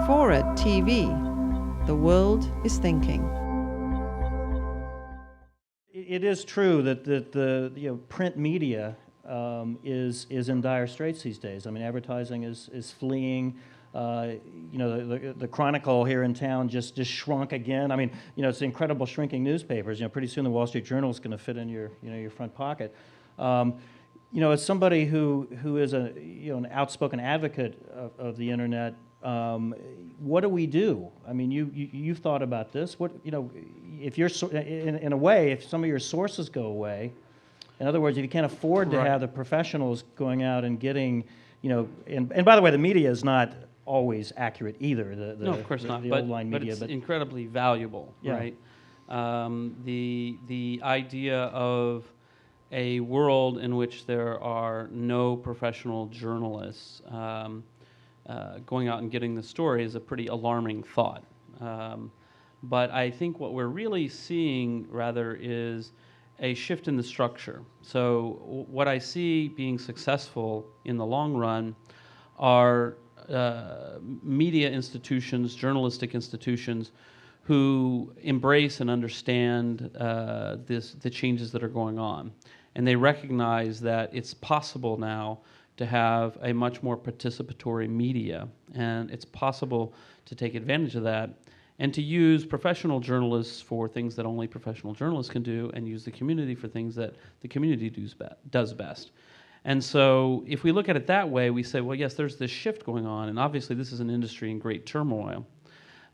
FORA.tv. The world is thinking. It is true that the print media is in dire straits these days. I mean, advertising is fleeing. The Chronicle here in town just shrunk again. I mean, it's incredible shrinking newspapers. Pretty soon the Wall Street Journal is going to fit in your front pocket. As somebody who is an outspoken advocate of the internet, what do we do? I mean, you've thought about this. What if you're in a way, if some of your sources go away, in other words, if you can't afford to have the professionals going out and getting, and by the way, the media is not always accurate either. No, of course not. The but, old-line media, but it's incredibly valuable, right? The idea of a world in which there are no professional journalists going out and getting the story is a pretty alarming thought. But I think what we're really seeing, rather, is a shift in the structure. So what I see being successful in the long run are media institutions, journalistic institutions, who embrace and understand the changes that are going on. And they recognize that it's possible now to have a much more participatory media, and it's possible to take advantage of that and to use professional journalists for things that only professional journalists can do, and use the community for things that the community does best. And so if we look at it that way, we say, well, yes, there's this shift going on, and obviously this is an industry in great turmoil.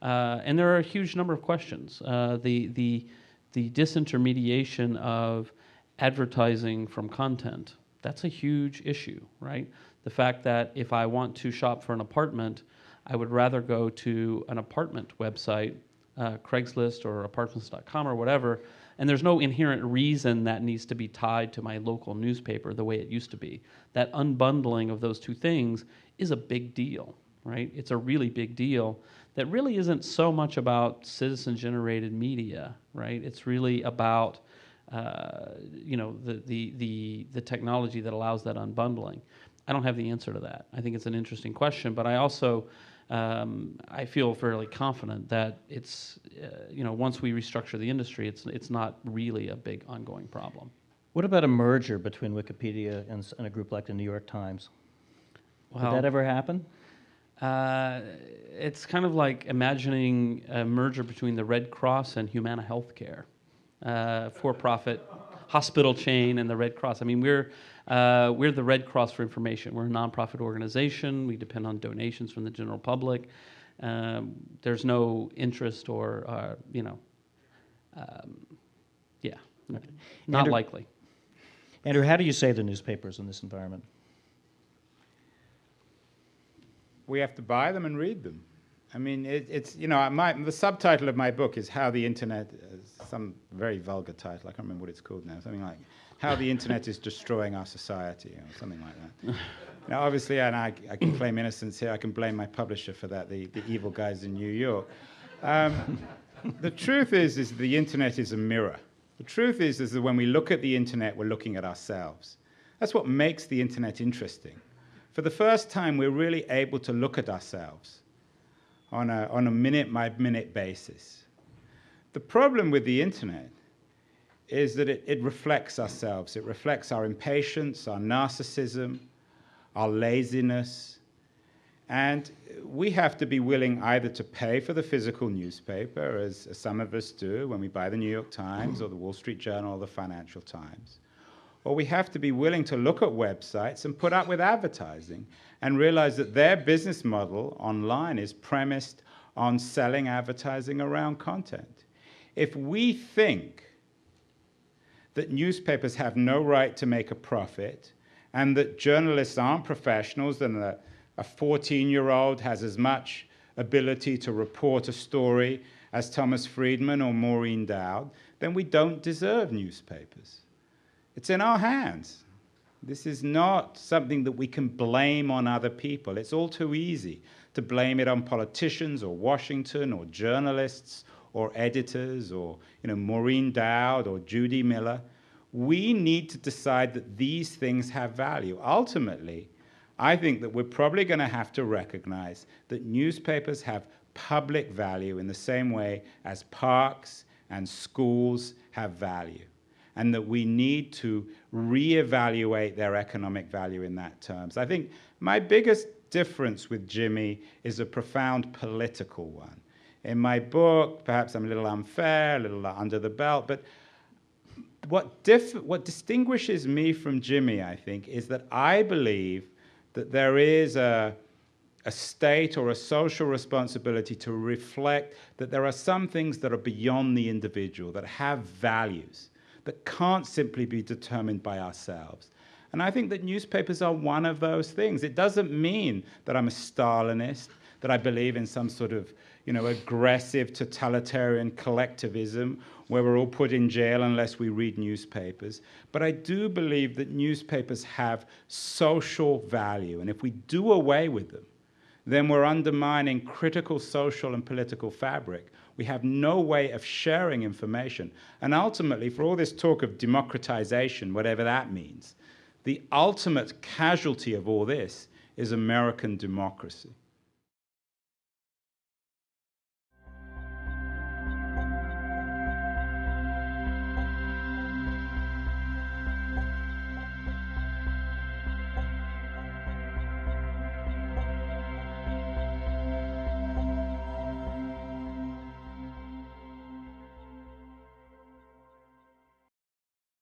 And there are a huge number of questions. The disintermediation of advertising from content, that's a huge issue, right? The fact that if I want to shop for an apartment, I would rather go to an apartment website, Craigslist or apartments.com or whatever, and there's no inherent reason that needs to be tied to my local newspaper the way it used to be. That unbundling of those two things is a big deal, right? It's a really big deal that really isn't so much about citizen-generated media, right? It's really about the technology that allows that unbundling. I don't have the answer to that. I think it's an interesting question, but I also I feel fairly confident that it's once we restructure the industry, it's not really a big ongoing problem. What about a merger between Wikipedia and a group like the New York Times? Well, Did that ever happen? It's kind of like imagining a merger between the Red Cross and Humana Healthcare, for-profit hospital chain and the Red Cross. I mean, we're the Red Cross for information. We're a nonprofit organization. We depend on donations from the general public. There's no interest or, not Andrew, likely. Andrew, how do you save the newspapers in this environment? We have to buy them and read them. I mean, the subtitle of my book is How the Internet, some very vulgar title, I can't remember what it's called now, something like How the Internet is Destroying Our Society, or something like that. Now, obviously, and I can claim innocence here, I can blame my publisher for that, the evil guys in New York. The truth is the Internet is a mirror. The truth is that when we look at the Internet, we're looking at ourselves. That's what makes the Internet interesting. For the first time, we're really able to look at ourselves on a minute-by-minute basis. The problem with the Internet is that it reflects ourselves. It reflects our impatience, our narcissism, our laziness. And we have to be willing either to pay for the physical newspaper, as some of us do when we buy the New York Times or the Wall Street Journal or the Financial Times, or we have to be willing to look at websites and put up with advertising and realize that their business model online is premised on selling advertising around content. If we think that newspapers have no right to make a profit and that journalists aren't professionals and that a 14-year-old has as much ability to report a story as Thomas Friedman or Maureen Dowd, then we don't deserve newspapers. It's in our hands. This is not something that we can blame on other people. It's all too easy to blame it on politicians or Washington or journalists or editors or Maureen Dowd or Judy Miller. We need to decide that these things have value. Ultimately, I think that we're probably going to have to recognize that newspapers have public value in the same way as parks and schools have value, and that we need to reevaluate their economic value in that terms. I think my biggest difference with Jimmy is a profound political one. In my book, perhaps I'm a little unfair, a little under the belt, but what distinguishes me from Jimmy, I think, is that I believe that there is a state or a social responsibility to reflect that there are some things that are beyond the individual, that have values, that can't simply be determined by ourselves. And I think that newspapers are one of those things. It doesn't mean that I'm a Stalinist, that I believe in some sort of, aggressive totalitarian collectivism where we're all put in jail unless we read newspapers. But I do believe that newspapers have social value. And if we do away with them, then we're undermining critical social and political fabric. We have no way of sharing information. And ultimately, for all this talk of democratization, whatever that means, the ultimate casualty of all this is American democracy.